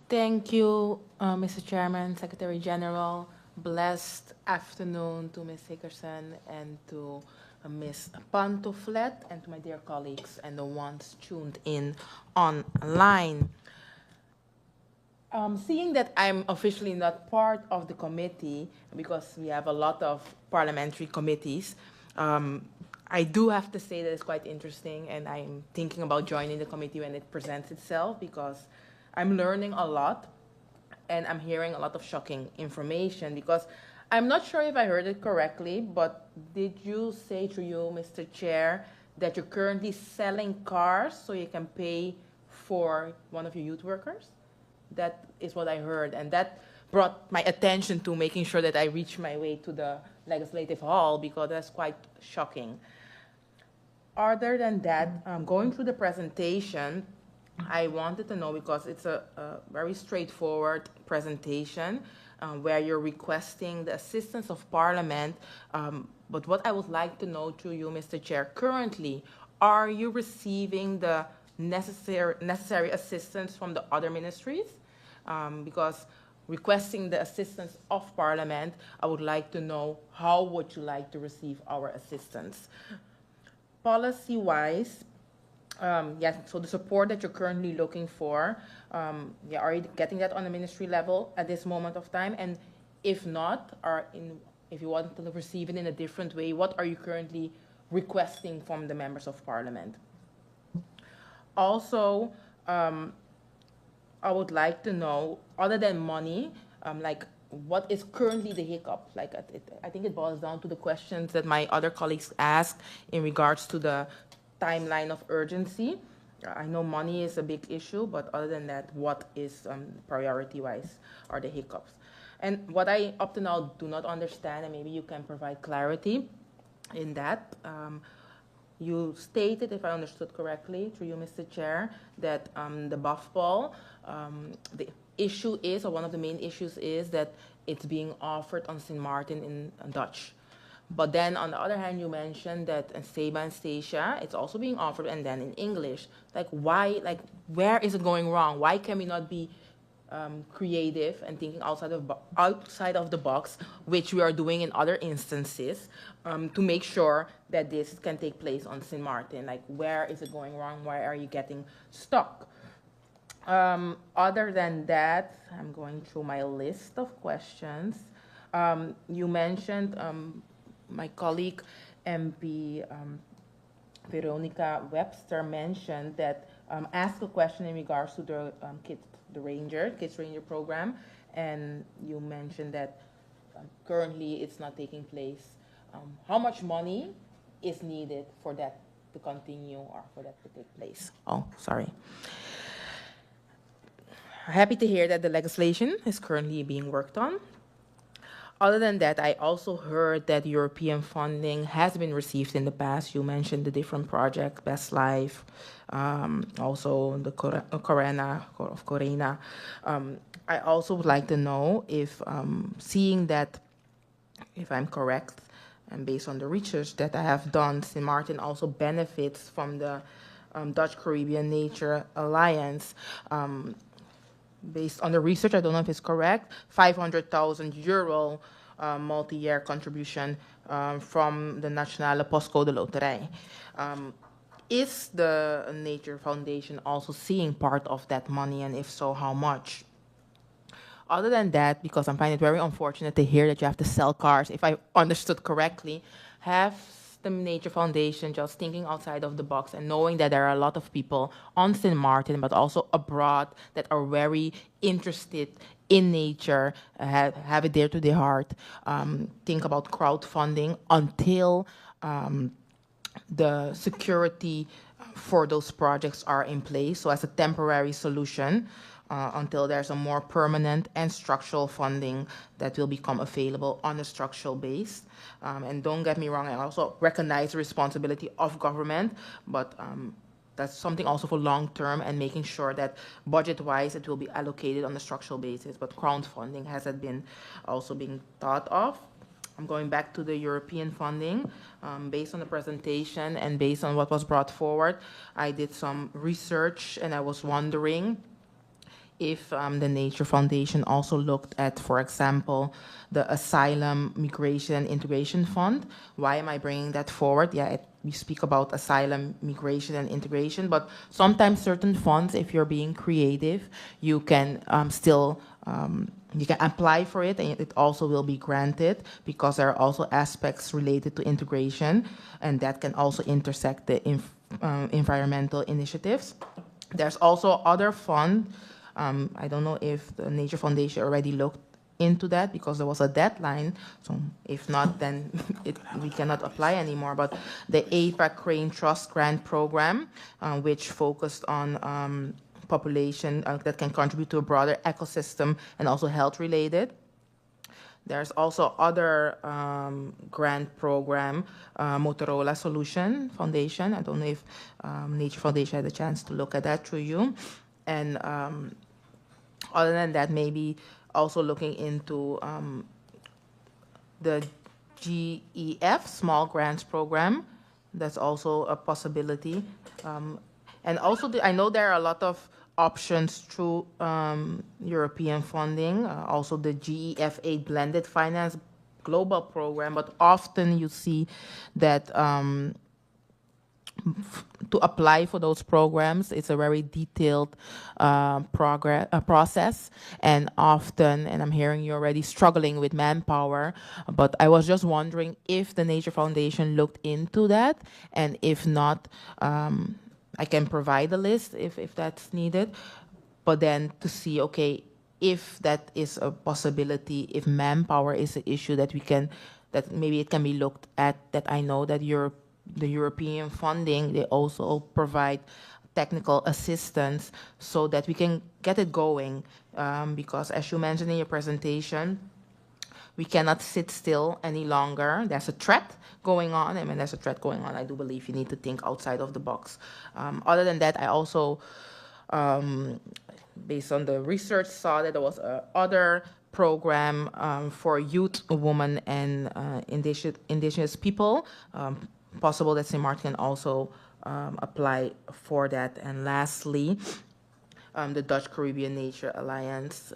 Thank you, Mr. Chairman, Secretary General. Blessed afternoon to Ms. Hickerson and to Ms. Pantoflet and to my dear colleagues and the ones tuned in online. Seeing that I'm officially not part of the committee, because we have a lot of parliamentary committees, um, I do have to say that it's quite interesting, and I'm thinking about joining the committee when it presents itself, because I'm learning a lot and I'm hearing a lot of shocking information. Because I'm not sure if I heard it correctly, but did you say through you, Mr. Chair, that you're currently selling cars so you can pay for one of your youth workers? That is what I heard, and that brought my attention to making sure that I reach my way to the Legislative Hall, because that's quite shocking. Other than that, going through the presentation, I wanted to know, because it's a very straightforward presentation where you're requesting the assistance of Parliament. But what I would like to know through you, Mr. Chair, currently, are you receiving the necessary assistance from the other ministries? Because requesting the assistance of Parliament, I would like to know how would you like to receive our assistance. Policy-wise, yeah, so the support that you're currently looking for, yeah, are you getting that on the ministry level at this moment of time? And if not, if you want to receive it in a different way, what are you currently requesting from the members of Parliament? Also, I would like to know, other than money, like what is currently the hiccup? Like, I think it boils down to the questions that my other colleagues asked in regards to the timeline of urgency. I know money is a big issue, but other than that, what is priority-wise are the hiccups? And what I up to now do not understand, and maybe you can provide clarity in that. You stated, if I understood correctly, through you, Mr. Chair, that the buff ball, the issue is, or one of the main issues is that it's being offered on St. Martin in Dutch. But then on the other hand, you mentioned that in Seba and Stacia, it's also being offered and then in English. Like why, like where is it going wrong? Why can we not be creative and thinking outside of the box, which we are doing in other instances, to make sure that this can take place on St. Martin? Like, where is it going wrong? Why are you getting stuck? Other than that, I'm going through my list of questions. You mentioned my colleague MP Veronica Webster mentioned that ask a question in regards to the Kids Ranger program, and you mentioned that currently it's not taking place. How much money is needed for that to continue or for that to take place? Oh, sorry. Happy to hear that the legislation is currently being worked on. Other than that, I also heard that European funding has been received in the past. You mentioned the different projects, Best Life, also the Corena of Corena. I also would like to know if, seeing that, if I'm correct, and based on the research that I have done, St. Martin also benefits from the Dutch Caribbean Nature Alliance. Based on the research, I don't know if it's correct, 500,000 euro multi-year contribution from the Nationale Postcode Loterij. Is the Nature Foundation also seeing part of that money, and if so, how much? Other than that, because I find it very unfortunate to hear that you have to sell cars, if I understood correctly, have the Nature Foundation just thinking outside of the box and knowing that there are a lot of people on St. Martin, but also abroad, that are very interested in nature, have it dear to their heart, think about crowdfunding until the security for those projects are in place. So as a temporary solution, until there's a more permanent and structural funding that will become available on a structural base. And don't get me wrong, I also recognize the responsibility of government, but that's something also for long term, and making sure that budget-wise it will be allocated on a structural basis. But crowdfunding hasn't been also being thought of. I'm going back to the European funding. Based on the presentation and based on what was brought forward, I did some research and I was wondering if the Nature Foundation also looked at, for example, the Asylum, Migration, and Integration Fund. Why am I bringing that forward? Yeah, we speak about asylum, migration, and integration, but sometimes certain funds, if you're being creative, you can still you can apply for it, and it also will be granted, because there are also aspects related to integration, and that can also intersect the environmental initiatives. There's also other fund. I don't know if the Nature Foundation already looked into that, because there was a deadline. So if not, then we cannot apply anymore. But the APAC Crane Trust Grant Program, which focused on population that can contribute to a broader ecosystem and also health related. There's also other grant program, Motorola Solution Foundation. I don't know if Nature Foundation had a chance to look at that through you. And other than that, maybe also looking into the GEF, Small Grants Program. That's also a possibility. And also, I know there are a lot of options through European funding, also the GEF8 Blended Finance Global Program, but often you see that to apply for those programs, it's a very detailed process, and often, and I'm hearing you're already struggling with manpower, but I was just wondering if the Nature Foundation looked into that, and if not, I can provide a list if that's needed, but then to see, okay, if that is a possibility, if manpower is an issue that that maybe it can be looked at, that I know that the European funding, they also provide technical assistance so that we can get it going. Because as you mentioned in your presentation, we cannot sit still any longer. There's a threat going on. I mean, there's a threat going on. I do believe you need to think outside of the box. Other than that, I also, based on the research, saw that there was other program for youth, women, and indigenous people. Possible that St. Martin can also apply for that. And lastly, the Dutch Caribbean Nature Alliance.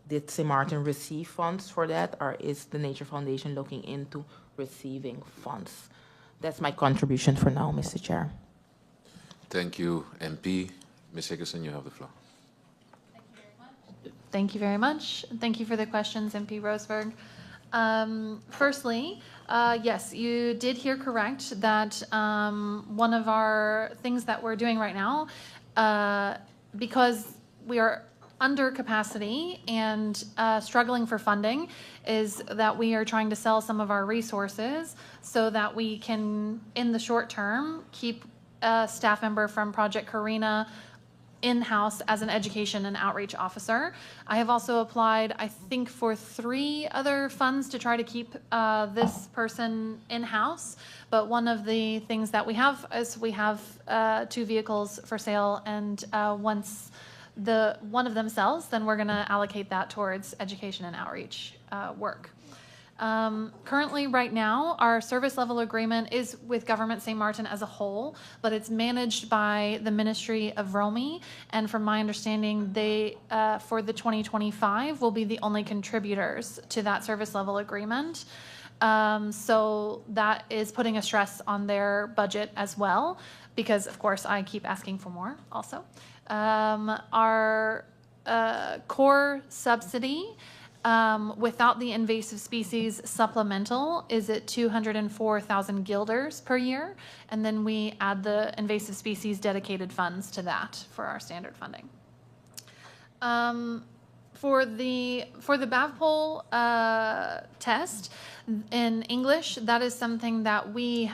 Did St. Martin receive funds for that, or is the Nature Foundation looking into receiving funds? That's my contribution for now, Mr. Chair. Thank you, MP. Ms. Higginson, you have the floor. Thank you very much. Thank you for the questions, MP Roseberg. Firstly, yes, you did hear correct that one of our things that we're doing right now, because we are under capacity and struggling for funding, is that we are trying to sell some of our resources so that we can, in the short term, keep a staff member from Project Carina in-house as an education and outreach officer. I have also applied, I think, for 3 other funds to try to keep this person in-house. But one of the things that we have is we have 2 vehicles for sale, and once one of them sells, then we're going to allocate that towards education and outreach work. Currently, right now, our service level agreement is with Government St. Martin as a whole, but it's managed by the Ministry of Romy. And from my understanding, they, for the 2025, will be the only contributors to that service level agreement. So that is putting a stress on their budget as well, because, of course, I keep asking for more also. Our core subsidy, without the invasive species supplemental, is at 204,000 guilders per year, and then we add the invasive species dedicated funds to that for our standard funding. For the BAVPOL test in English, that is something that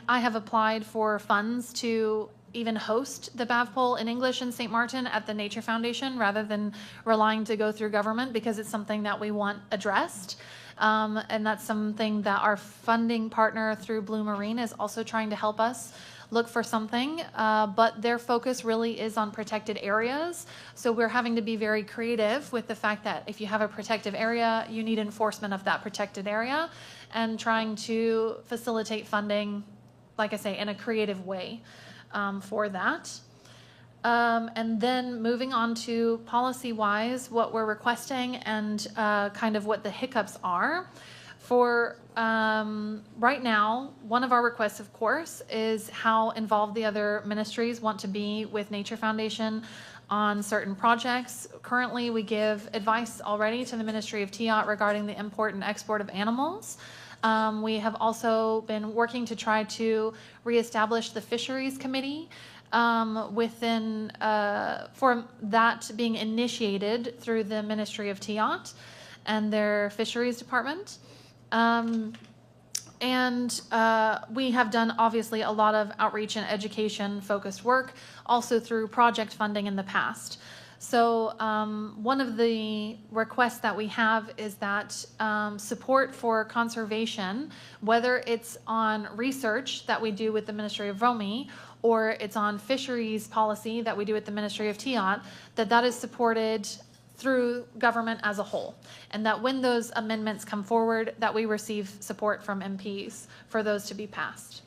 I have applied for funds to even host the BAVPOL in English in St. Martin at the Nature Foundation, rather than relying to go through government, because it's something that we want addressed. And that's something that our funding partner through Blue Marine is also trying to help us look for something, but their focus really is on protected areas. So we're having to be very creative with the fact that if you have a protective area, you need enforcement of that protected area, and trying to facilitate funding, like I say, in a creative way for that. And then moving on to policy-wise, what we're requesting and kind of what the hiccups are. For right now, one of our requests, of course, is how involved the other ministries want to be with Nature Foundation on certain projects. Currently, we give advice already to the Ministry of TIOT regarding the import and export of animals. We have also been working to try to reestablish the Fisheries Committee for that being initiated through the Ministry of TIOT and their Fisheries Department. We have done obviously a lot of outreach and education focused work, also through project funding in the past. So one of the requests that we have is that support for conservation, whether it's on research that we do with the Ministry of ROMI, or it's on fisheries policy that we do with the Ministry of TIOT, that is supported through government as a whole, and that when those amendments come forward, that we receive support from MPs for those to be passed.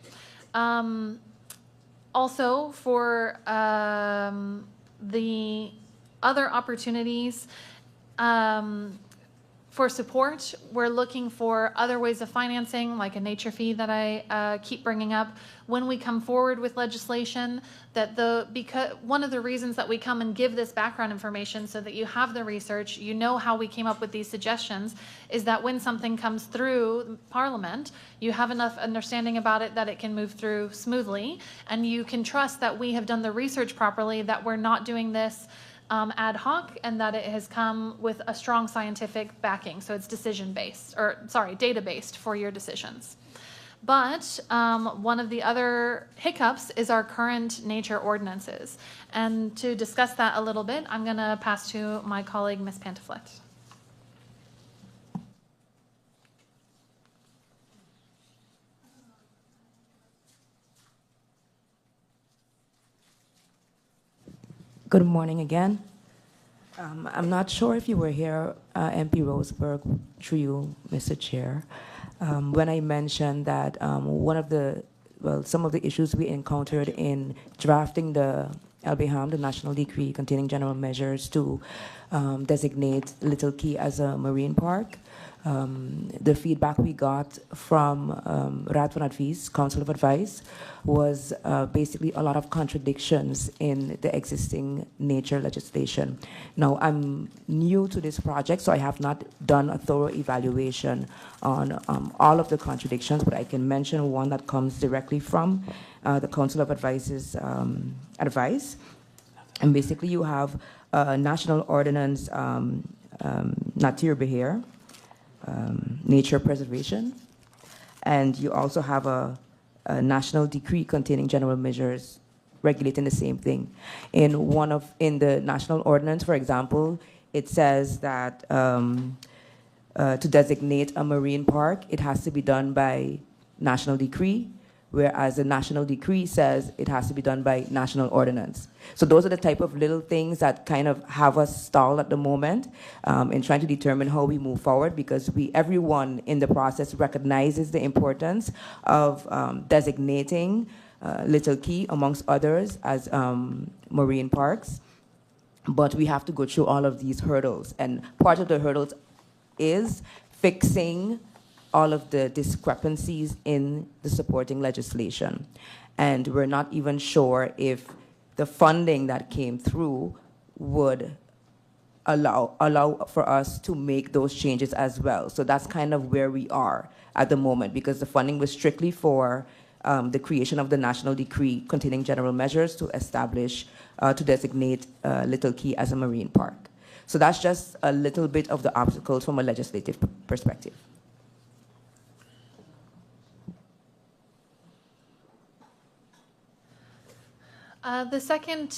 Also, for the other opportunities for support, we're looking for other ways of financing, like a nature fee that I keep bringing up when we come forward with legislation. Because one of the reasons that we come and give this background information so that you have the research, you know how we came up with these suggestions, is that when something comes through Parliament, you have enough understanding about it that it can move through smoothly, and you can trust that we have done the research properly, that we're not doing this ad hoc, and that it has come with a strong scientific backing. So it's data-based for your decisions. But one of the other hiccups is our current nature ordinances. And to discuss that a little bit, I'm going to pass to my colleague, Ms. Pantaflet. Good morning again. I'm not sure if you were here, MP Roseberg, through you, Mr. Chair, when I mentioned that some of the issues we encountered in drafting the LBHAM, the National Decree containing general measures to designate Little Key as a marine park. The feedback we got from Raad van Advies, Council of Advice, was basically a lot of contradictions in the existing nature legislation. Now, I'm new to this project, so I have not done a thorough evaluation on all of the contradictions, but I can mention one that comes directly from the Council of Advice's advice. And basically, you have National Ordinance Nature Beheer, nature preservation, and you also have a national decree containing general measures regulating the same thing. In the national ordinance, for example, it says that to designate a marine park, it has to be done by national decree, whereas the national decree says it has to be done by national ordinance. So those are the type of little things that kind of have us stalled at the moment in trying to determine how we move forward, because everyone in the process recognizes the importance of designating Little Key, amongst others, as marine parks. But we have to go through all of these hurdles. And part of the hurdles is fixing all of the discrepancies in the supporting legislation. And we're not even sure if the funding that came through would allow for us to make those changes as well. So that's kind of where we are at the moment, because the funding was strictly for the creation of the national decree containing general measures to establish, to designate Little Key as a marine park. So that's just a little bit of the obstacles from a legislative perspective. The second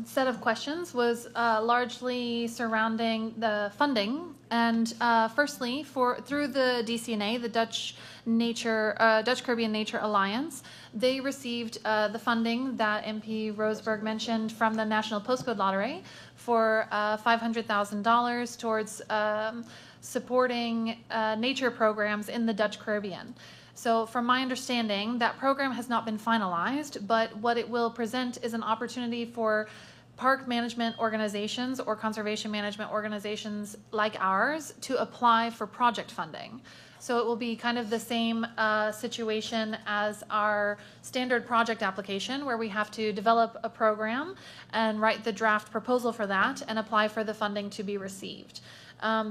set of questions was largely surrounding the funding, and firstly, through the DCNA, the Dutch Caribbean Nature Alliance, they received the funding that MP Roseberg mentioned from the National Postcode Lottery for $500,000 towards supporting nature programs in the Dutch Caribbean. So from my understanding, that program has not been finalized, but what it will present is an opportunity for park management organizations or conservation management organizations like ours to apply for project funding. So it will be kind of the same situation as our standard project application, where we have to develop a program and write the draft proposal for that and apply for the funding to be received.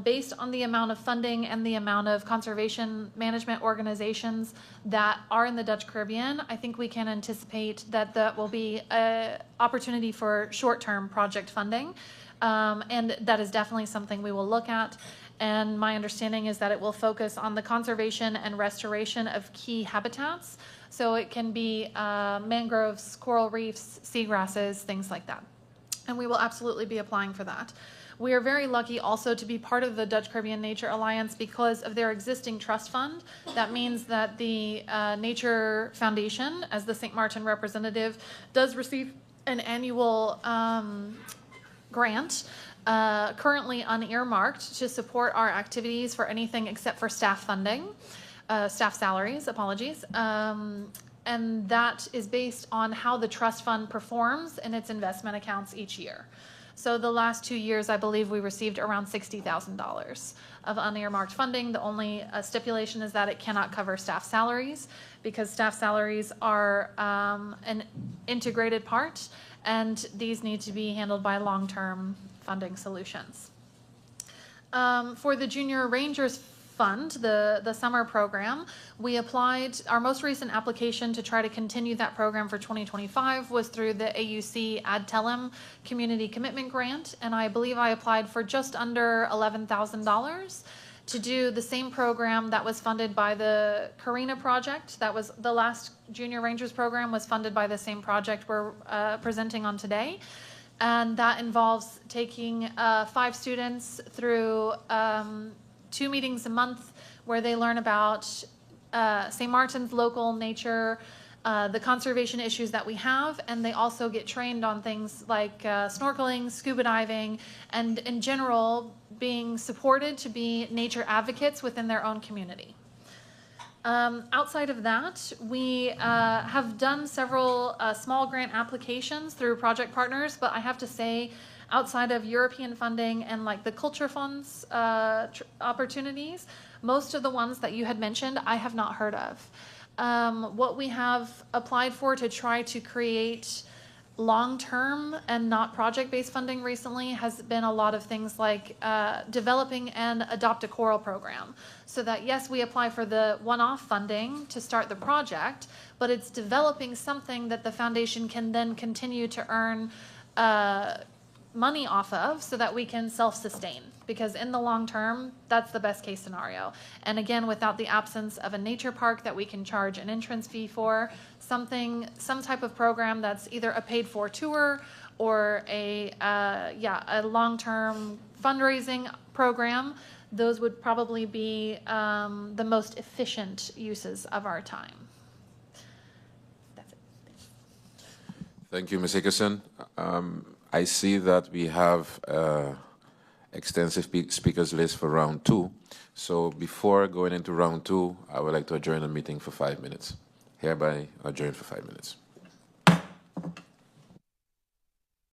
Based on the amount of funding and the amount of conservation management organizations that are in the Dutch Caribbean, I think we can anticipate that that will be an opportunity for short-term project funding. And that is definitely something we will look at. And my understanding is that it will focus on the conservation and restoration of key habitats. So it can be mangroves, coral reefs, seagrasses, things like that. And we will absolutely be applying for that. We are very lucky also to be part of the Dutch Caribbean Nature Alliance because of their existing trust fund. That means that the Nature Foundation, as the St. Martin representative, does receive an annual grant, currently unearmarked, to support our activities for anything except for staff funding, staff salaries, apologies. And that is based on how the trust fund performs in its investment accounts each year. So the last 2 years, I believe we received around $60,000 of unearmarked funding. The only stipulation is that it cannot cover staff salaries, because staff salaries are an integrated part, and these need to be handled by long-term funding solutions. For the Junior Rangers Fund, the summer program, we applied. Our most recent application to try to continue that program for 2025 was through the AUC Ad Telem Community Commitment Grant, and I believe I applied for just under $11,000 to do the same program that was funded by the Carina project. That was the last Junior Rangers program, was funded by the same project we're presenting on today. And that involves taking 5 students through 2 meetings a month where they learn about St. Martin's local nature, the conservation issues that we have, and they also get trained on things like snorkeling, scuba diving, and in general being supported to be nature advocates within their own community. Outside of that, we have done several small grant applications through project partners, but I have to say, outside of European funding and like the culture funds opportunities, most of the ones that you had mentioned, I have not heard of. What we have applied for to try to create long-term and not project-based funding recently has been a lot of things like developing an Adopt a Coral program. So that yes, we apply for the one-off funding to start the project, but it's developing something that the foundation can then continue to earn money off of, so that we can self-sustain, because in the long term, that's the best case scenario. And again, without the absence of a nature park that we can charge an entrance fee for, some type of program that's either a paid for tour or a long-term fundraising program, those would probably be the most efficient uses of our time. That's it. Thank you, Ms. Hickerson. I see that we have extensive speakers list for round 2. So before going into round 2, I would like to adjourn the meeting for 5 minutes. Hereby adjourn for 5 minutes.